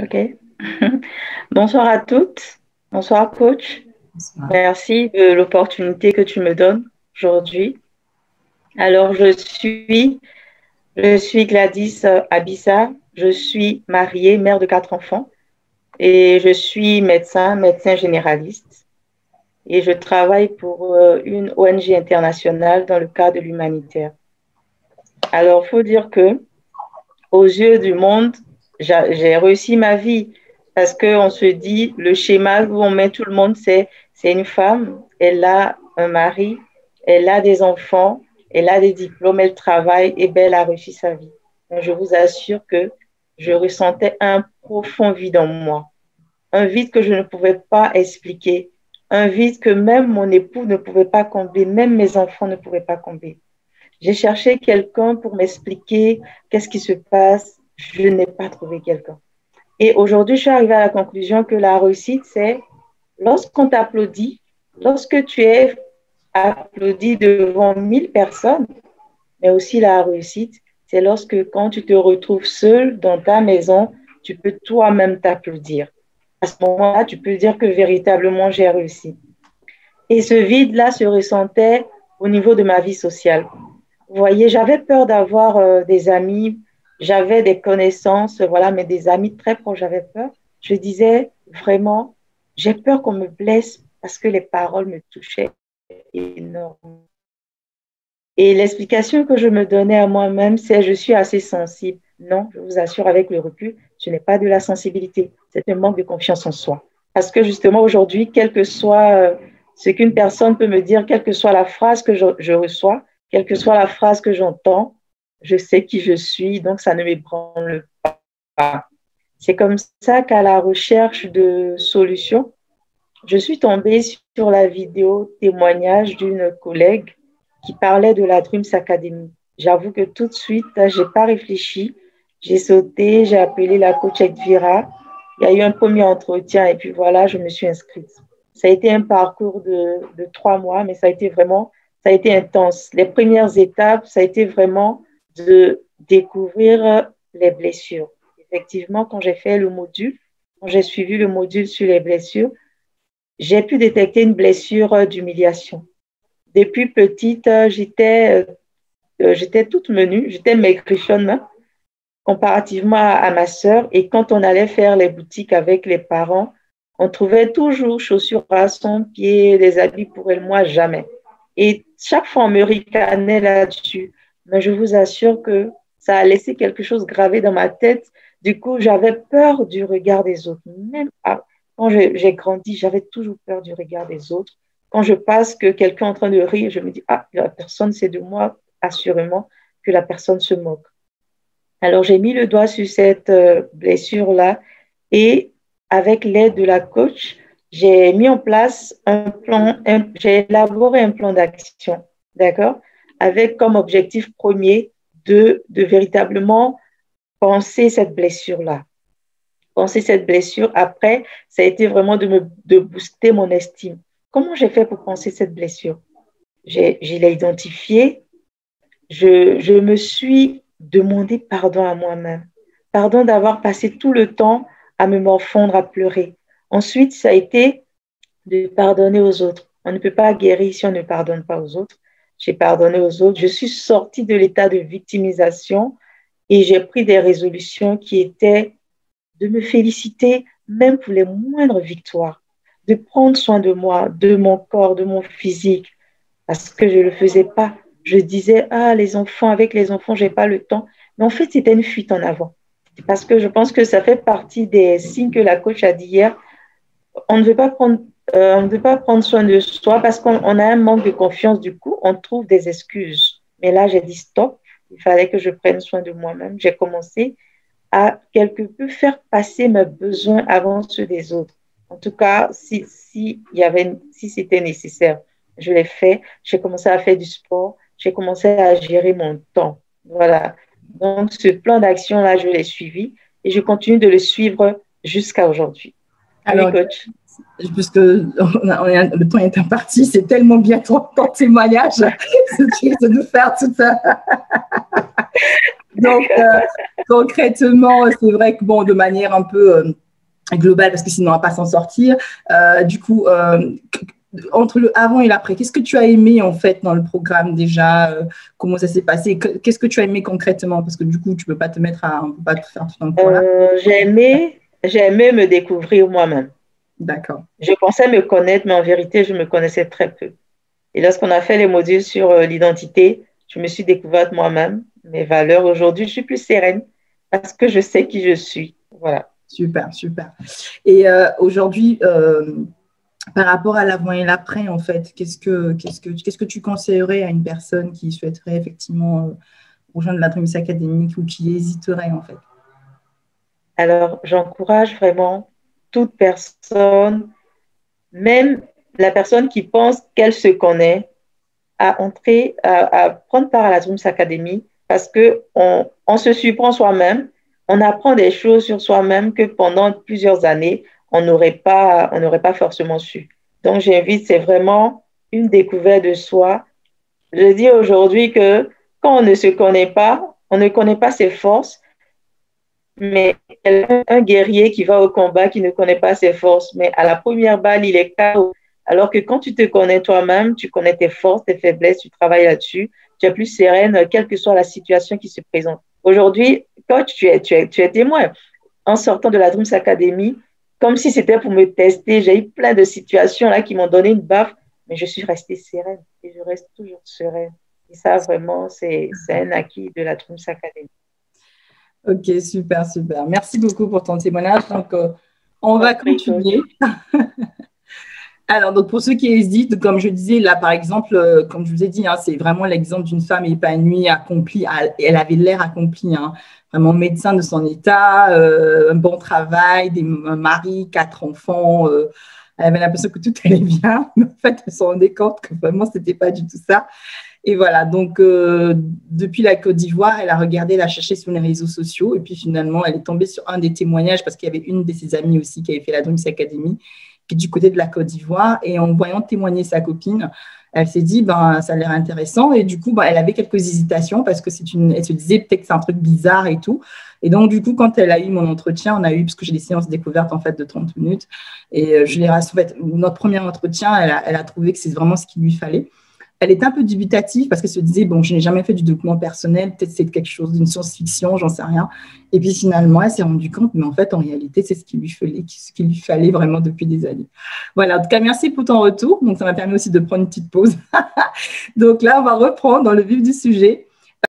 Ok. Bonsoir à toutes. Bonsoir, coach. Bonsoir. Merci de l'opportunité que tu me donnes aujourd'hui. Alors, je suis Gladys Abissa. Je suis mariée, mère de 4 enfants et je suis médecin généraliste. Et je travaille pour une ONG internationale dans le cadre de l'humanitaire. Alors, il faut dire que aux yeux du monde, j'ai réussi ma vie parce qu'on se dit, le schéma où on met tout le monde, c'est une femme, elle a un mari, elle a des enfants, elle a des diplômes, elle travaille et ben, elle a réussi sa vie. Donc, je vous assure que je ressentais un profond vide en moi, un vide que je ne pouvais pas expliquer, un vide que même mon époux ne pouvait pas combler, même mes enfants ne pouvaient pas combler. J'ai cherché quelqu'un pour m'expliquer qu'est-ce qui se passe. Je n'ai pas trouvé quelqu'un. Et aujourd'hui, je suis arrivée à la conclusion que la réussite, c'est lorsqu'on t'applaudit, lorsque tu es applaudi devant 1000 personnes, mais aussi la réussite, c'est lorsque quand tu te retrouves seul dans ta maison, tu peux toi-même t'applaudir. À ce moment-là, tu peux dire que véritablement j'ai réussi. Et ce vide-là se ressentait au niveau de ma vie sociale. Vous voyez, j'avais peur d'avoir des amis, j'avais des connaissances, voilà, mais des amis très proches, j'avais peur. Je disais vraiment, j'ai peur qu'on me blesse parce que les paroles me touchaient énormément. Et l'explication que je me donnais à moi-même, c'est je suis assez sensible. Non, je vous assure, avec le recul, ce n'est pas de la sensibilité, c'est un manque de confiance en soi. Parce que justement, aujourd'hui, quel que soit ce qu'une personne peut me dire, quelle que soit la phrase que je reçois, quelle que soit la phrase que j'entends, je sais qui je suis, donc ça ne m'ébranle pas. C'est comme ça qu'à la recherche de solutions, je suis tombée sur la vidéo témoignage d'une collègue qui parlait de la Dreams Academy. J'avoue que tout de suite, je n'ai pas réfléchi. J'ai sauté, j'ai appelé la coach Edvira. Il y a eu un premier entretien et puis voilà, je me suis inscrite. Ça a été un parcours de 3 mois, mais ça a été intense. Les premières étapes, ça a été vraiment de découvrir les blessures. Effectivement, quand j'ai fait le module, quand j'ai suivi le module sur les blessures, j'ai pu détecter une blessure d'humiliation. Depuis petite, j'étais toute menue, j'étais maigrichonne comparativement à ma sœur. Et quand on allait faire les boutiques avec les parents, on trouvait toujours chaussures à son pied, des habits pour elle, moi jamais. Et chaque fois, on me ricanait là-dessus. Mais je vous assure que ça a laissé quelque chose gravé dans ma tête. Du coup, j'avais peur du regard des autres. Même quand j'ai grandi, j'avais toujours peur du regard des autres. Quand je passe que quelqu'un est en train de rire, je me dis, ah, la personne, c'est de moi, assurément que la personne se moque. Alors, j'ai mis le doigt sur cette blessure-là et avec l'aide de la coach, j'ai mis en place j'ai élaboré un plan d'action, d'accord, avec comme objectif premier de véritablement penser cette blessure-là. Penser cette blessure, après, ça a été vraiment de booster mon estime. Comment j'ai fait pour penser cette blessure? Je l'ai identifiée, je me suis demandé pardon à moi-même. Pardon d'avoir passé tout le temps à me morfondre, à pleurer. Ensuite, ça a été de pardonner aux autres. On ne peut pas guérir si on ne pardonne pas aux autres. J'ai pardonné aux autres. Je suis sortie de l'état de victimisation et j'ai pris des résolutions qui étaient de me féliciter même pour les moindres victoires, de prendre soin de moi, de mon corps, de mon physique, parce que je ne le faisais pas. Je disais, ah, les enfants, avec les enfants, je n'ai pas le temps. Mais en fait, c'était une fuite en avant. Parce que je pense que ça fait partie des signes que la coach a dit hier. On ne veut pas prendre, on ne veut pas prendre soin de soi parce qu'on a un manque de confiance. Du coup, on trouve des excuses. Mais là, j'ai dit stop. Il fallait que je prenne soin de moi-même. J'ai commencé à quelque peu faire passer mes besoins avant ceux des autres. En tout cas, si c'était nécessaire, je l'ai fait. J'ai commencé à faire du sport. J'ai commencé à gérer mon temps. Voilà. Donc, ce plan d'action-là, je l'ai suivi et je continue de le suivre jusqu'à aujourd'hui. Oui, Alors, coach. puisque le temps est imparti, c'est tellement bien ton témoignage de nous faire tout ça. Donc, concrètement, c'est vrai que, bon, de manière un peu globale, parce que sinon, on ne va pas s'en sortir. Du coup, entre le avant et l'après, qu'est-ce que tu as aimé, en fait, dans le programme déjà? Comment ça s'est passé? Qu'est-ce que tu as aimé concrètement? Parce que du coup, tu ne peux pas te mettre on peut pas te faire tout un point là. J'ai aimé me découvrir moi-même. D'accord. Je pensais me connaître, mais en vérité, je me connaissais très peu. Et lorsqu'on a fait les modules sur l'identité, je me suis découverte moi-même, mes valeurs. Aujourd'hui, je suis plus sereine parce que je sais qui je suis. Voilà. Super, super. Et aujourd'hui, par rapport à l'avant et l'après, en fait, qu'est-ce que tu conseillerais à une personne qui souhaiterait effectivement rejoindre la Dreams Academy ou qui hésiterait, en fait? Alors, j'encourage vraiment toute personne, même la personne qui pense qu'elle se connaît, à entrer, à prendre part à la Dreams Academy parce qu'on se surprend soi-même, on apprend des choses sur soi-même que pendant plusieurs années, on n'aurait pas forcément su. Donc, j'invite, c'est vraiment une découverte de soi. Je dis aujourd'hui que quand on ne se connaît pas, on ne connaît pas ses forces, mais un guerrier qui va au combat, qui ne connaît pas ses forces, mais à la première balle, il est KO. Alors que quand tu te connais toi-même, tu connais tes forces, tes faiblesses, tu travailles là-dessus, tu es plus sereine, quelle que soit la situation qui se présente. Aujourd'hui, coach, tu es témoin. En sortant de la Dreams Academy, comme si c'était pour me tester, j'ai eu plein de situations là qui m'ont donné une baffe, mais je suis restée sereine et je reste toujours sereine. Et ça, vraiment, c'est un acquis de la Dreams Academy. Ok, super, super. Merci beaucoup pour ton témoignage. Donc, on va continuer. Alors, donc pour ceux qui hésitent, comme je disais, là, par exemple, comme je vous ai dit, hein, c'est vraiment l'exemple d'une femme épanouie, accomplie. Elle avait l'air accomplie, hein, vraiment médecin de son état, un bon travail, un mari, 4 enfants. Elle avait l'impression que tout allait bien, mais en fait, elle se rendait compte que vraiment, ce n'était pas du tout ça. Et voilà, donc depuis la Côte d'Ivoire, elle a regardé, elle a cherché sur les réseaux sociaux et puis finalement, elle est tombée sur un des témoignages parce qu'il y avait une de ses amies aussi qui avait fait la Dreams Academy, qui est du côté de la Côte d'Ivoire. Et en voyant témoigner sa copine, elle s'est dit, ben, ça a l'air intéressant. Et du coup, ben, elle avait quelques hésitations parce que elle se disait peut-être que c'est un truc bizarre et tout. Et donc, du coup, quand elle a eu mon entretien, on a eu, parce que j'ai des séances découvertes en fait de 30 minutes, et je l'ai rassurée. Notre premier entretien, elle a trouvé que c'est vraiment ce qu'il lui fallait. Elle était un peu dubitative parce qu'elle se disait, bon, je n'ai jamais fait du document personnel, peut-être c'est quelque chose d'une science-fiction, j'en sais rien. Et puis finalement, elle s'est rendue compte, mais en fait, en réalité, c'est ce qu'il lui fallait vraiment depuis des années. Voilà, en tout cas, merci pour ton retour. Donc, ça m'a permis aussi de prendre une petite pause. Donc là, on va reprendre dans le vif du sujet.